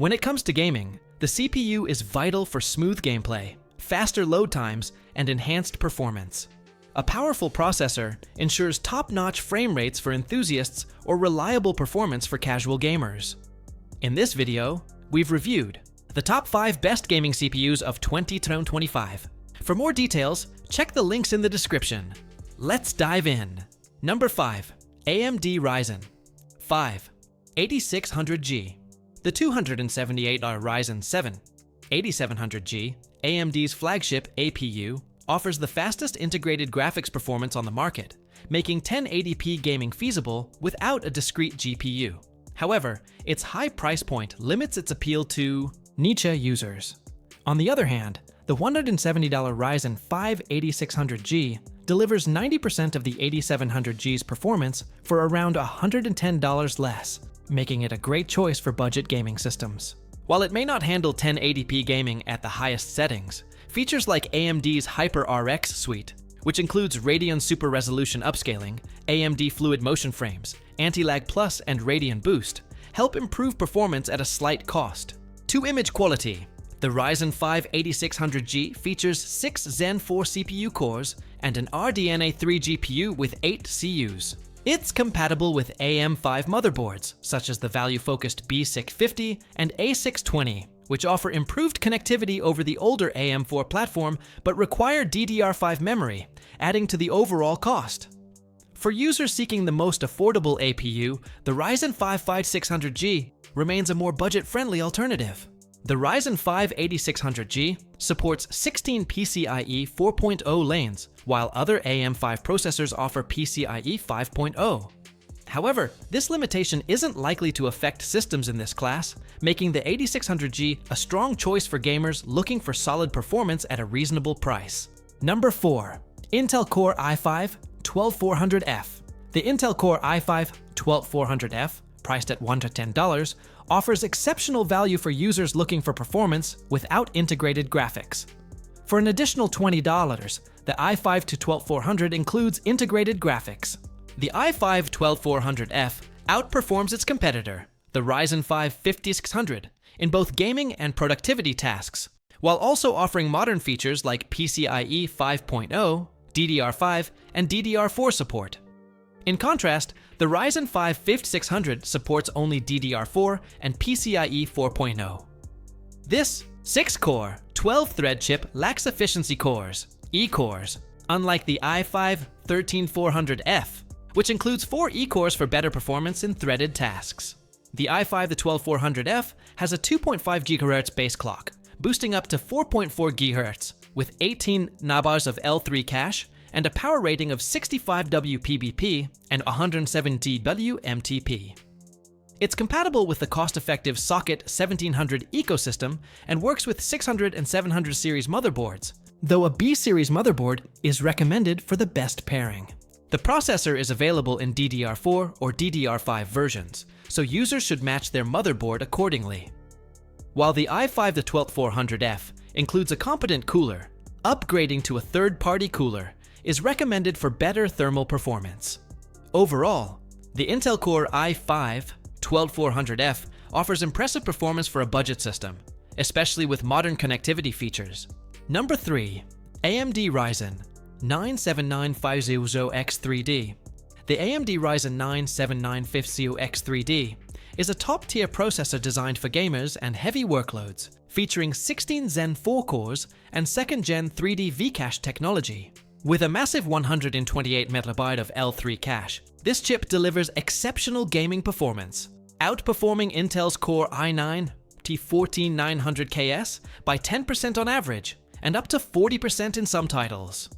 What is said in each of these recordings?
When it comes to gaming, the CPU is vital for smooth gameplay, faster load times, and enhanced performance. A powerful processor ensures top-notch frame rates for enthusiasts or reliable performance for casual gamers. In this video, we've reviewed the top 5 best gaming CPUs of 2025. For more details, check the links in the description. Let's dive in. Number 5. AMD Ryzen 5 8600G. The 278R Ryzen 7 8700G, AMD's flagship APU, offers the fastest integrated graphics performance on the market, making 1080p gaming feasible without a discrete GPU. However, its high price point limits its appeal to niche users. On the other hand, the $170 Ryzen 5 8600G delivers 90% of the 8700G's performance for around $110 less, making it a great choice for budget gaming systems. While it may not handle 1080p gaming at the highest settings, features like AMD's HyperRX suite, which includes Radeon Super Resolution upscaling, AMD Fluid Motion Frames, Anti-Lag Plus, and Radeon Boost, help improve performance at a slight cost. To image quality, the Ryzen 5 8600G features 6 Zen 4 CPU cores and an RDNA 3 GPU with 8 CUs. It's compatible with AM5 motherboards, such as the value-focused B650 and A620, which offer improved connectivity over the older AM4 platform but require DDR5 memory, adding to the overall cost. For users seeking the most affordable APU, the Ryzen 5 5600G remains a more budget-friendly alternative. The Ryzen 5 8600G supports 16 PCIe 4.0 lanes, while other AM5 processors offer PCIe 5.0. However, this limitation isn't likely to affect systems in this class, making the 8600G a strong choice for gamers looking for solid performance at a reasonable price. Number 4. Intel Core i5-12400F. The Intel Core i5-12400F, priced at $1 to $10, offers exceptional value for users looking for performance without integrated graphics. For an additional $20, the i5-12400 includes integrated graphics. The i5-12400F outperforms its competitor, the Ryzen 5 5600, in both gaming and productivity tasks, while also offering modern features like PCIe 5.0, DDR5, and DDR4 support. In contrast, the Ryzen 5 5600 supports only DDR4 and PCIe 4.0. This 6-core, 12-thread chip lacks efficiency cores, E-cores, unlike the i5-13400F, which includes 4 E-cores for better performance in threaded tasks. The i5-12400F has a 2.5 GHz base clock, boosting up to 4.4 GHz, with 18 nabars of L3 cache, and a power rating of 65 WPBP and 170 WMTP. It's compatible with the cost-effective Socket 1700 ecosystem and works with 600 and 700 series motherboards, though a B-series motherboard is recommended for the best pairing. The processor is available in DDR4 or DDR5 versions, so users should match their motherboard accordingly. While the i5-12400F includes a competent cooler, upgrading to a third-party cooler is recommended for better thermal performance. Overall, the Intel Core i5-12400F offers impressive performance for a budget system, especially with modern connectivity features. Number 3. AMD Ryzen 9 7950X3D. The AMD Ryzen 9 7950X3D is a top-tier processor designed for gamers and heavy workloads, featuring 16 Zen 4 cores and 2nd-gen 3D V-cache technology. With a massive 128 MB of L3 cache, this chip delivers exceptional gaming performance, outperforming Intel's Core i9-14900KS by 10% on average, and up to 40% in some titles.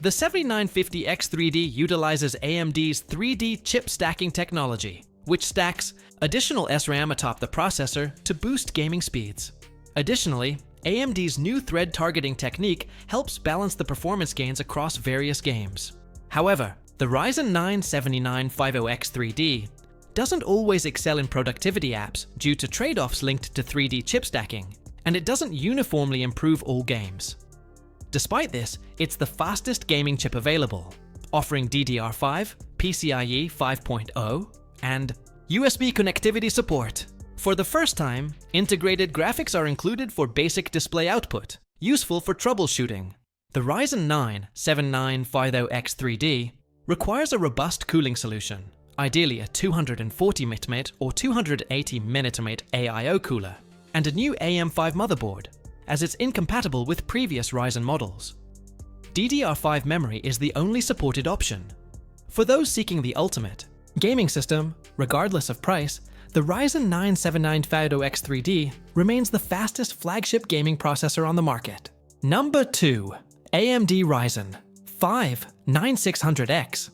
The 7950X3D utilizes AMD's 3D chip stacking technology, which stacks additional SRAM atop the processor to boost gaming speeds. Additionally, AMD's new thread targeting technique helps balance the performance gains across various games. However, the Ryzen 9 7950X3D doesn't always excel in productivity apps due to trade-offs linked to 3D chip stacking, and it doesn't uniformly improve all games. Despite this, it's the fastest gaming chip available, offering DDR5, PCIe 5.0, and USB connectivity support. For the first time, integrated graphics are included for basic display output, useful for troubleshooting. The Ryzen 9 7950X3D requires a robust cooling solution, ideally a 240 mm or 280 mm AIO cooler, and a new AM5 motherboard, as it's incompatible with previous Ryzen models. DDR5 memory is the only supported option. For those seeking the ultimate gaming system, regardless of price, the Ryzen 9 7950X3D remains the fastest flagship gaming processor on the market. Number 2. AMD Ryzen 5 9600X.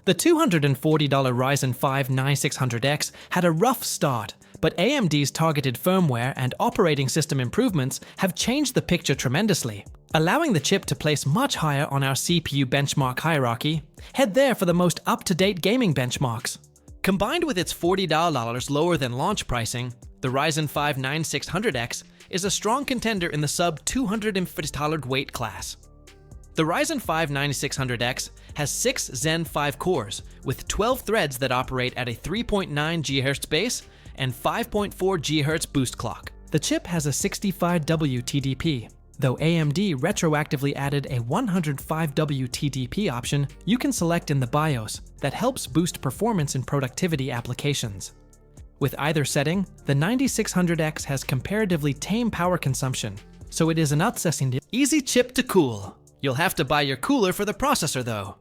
The $240 Ryzen 5 9600X had a rough start, but AMD's targeted firmware and operating system improvements have changed the picture tremendously, allowing the chip to place much higher on our CPU benchmark hierarchy. Head there for the most up-to-date gaming benchmarks. Combined with its $40 lower than launch pricing, the Ryzen 5 9600X is a strong contender in the sub-$250 weight class. The Ryzen 5 9600X has 6 Zen 5 cores with 12 threads that operate at a 3.9 GHz base and 5.4 GHz boost clock. The chip has a 65W TDP. Though AMD retroactively added a 105W TDP option you can select in the BIOS that helps boost performance in productivity applications. With either setting, the 9600X has comparatively tame power consumption, so it is an easy chip to cool. You'll have to buy your cooler for the processor though.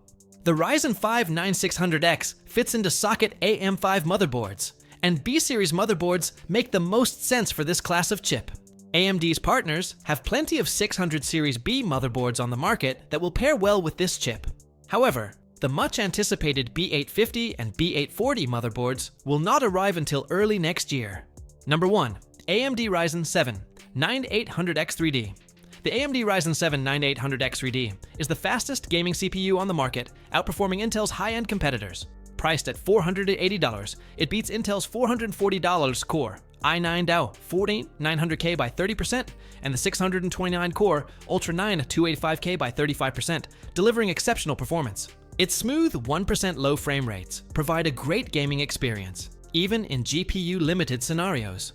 The Ryzen 5 9600X fits into socket AM5 motherboards, and B-series motherboards make the most sense for this class of chip. AMD's partners have plenty of 600 Series B motherboards on the market that will pair well with this chip. However, the much-anticipated B850 and B840 motherboards will not arrive until early next year. Number 1. AMD Ryzen 7 9800X3D. The AMD Ryzen 7 9800X3D is the fastest gaming CPU on the market, outperforming Intel's high-end competitors. Priced at $480, it beats Intel's $440 Core i9 Dow 14900K by 30% and the 629 Core Ultra 9 285K by 35%, delivering exceptional performance. Its smooth 1% low frame rates provide a great gaming experience, even in GPU-limited scenarios.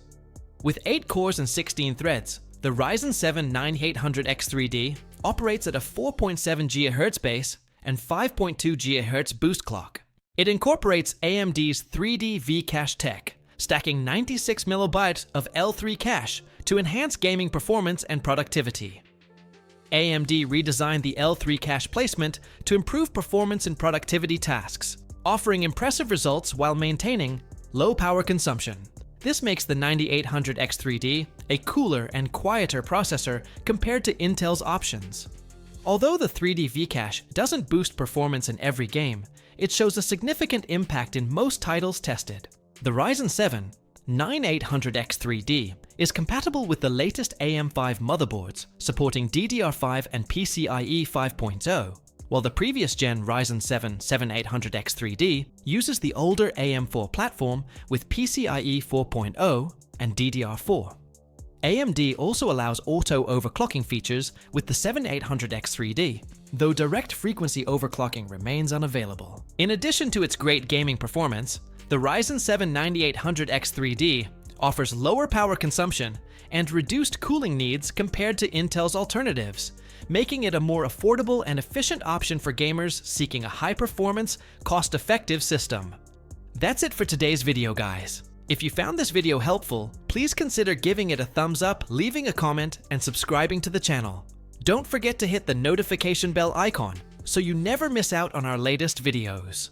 With 8 cores and 16 threads, the Ryzen 7 9800X3D operates at a 4.7 GHz base and 5.2 GHz boost clock. It incorporates AMD's 3D V-Cache tech, stacking 96 MB of L3 cache to enhance gaming performance and productivity. AMD redesigned the L3 cache placement to improve performance in productivity tasks, offering impressive results while maintaining low power consumption. This makes the 9800X3D a cooler and quieter processor compared to Intel's options. Although the 3D V-Cache doesn't boost performance in every game, it shows a significant impact in most titles tested. The Ryzen 7 9800X3D is compatible with the latest AM5 motherboards, supporting DDR5 and PCIe 5.0, while the previous gen Ryzen 7 7800X3D uses the older AM4 platform with PCIe 4.0 and DDR4. AMD also allows auto overclocking features with the 7800X3D, though direct frequency overclocking remains unavailable. In addition to its great gaming performance, the Ryzen 7 9800X3D offers lower power consumption and reduced cooling needs compared to Intel's alternatives, making it a more affordable and efficient option for gamers seeking a high-performance, cost-effective system. That's it for today's video, guys. If you found this video helpful, please consider giving it a thumbs up, leaving a comment, and subscribing to the channel. Don't forget to hit the notification bell icon so you never miss out on our latest videos.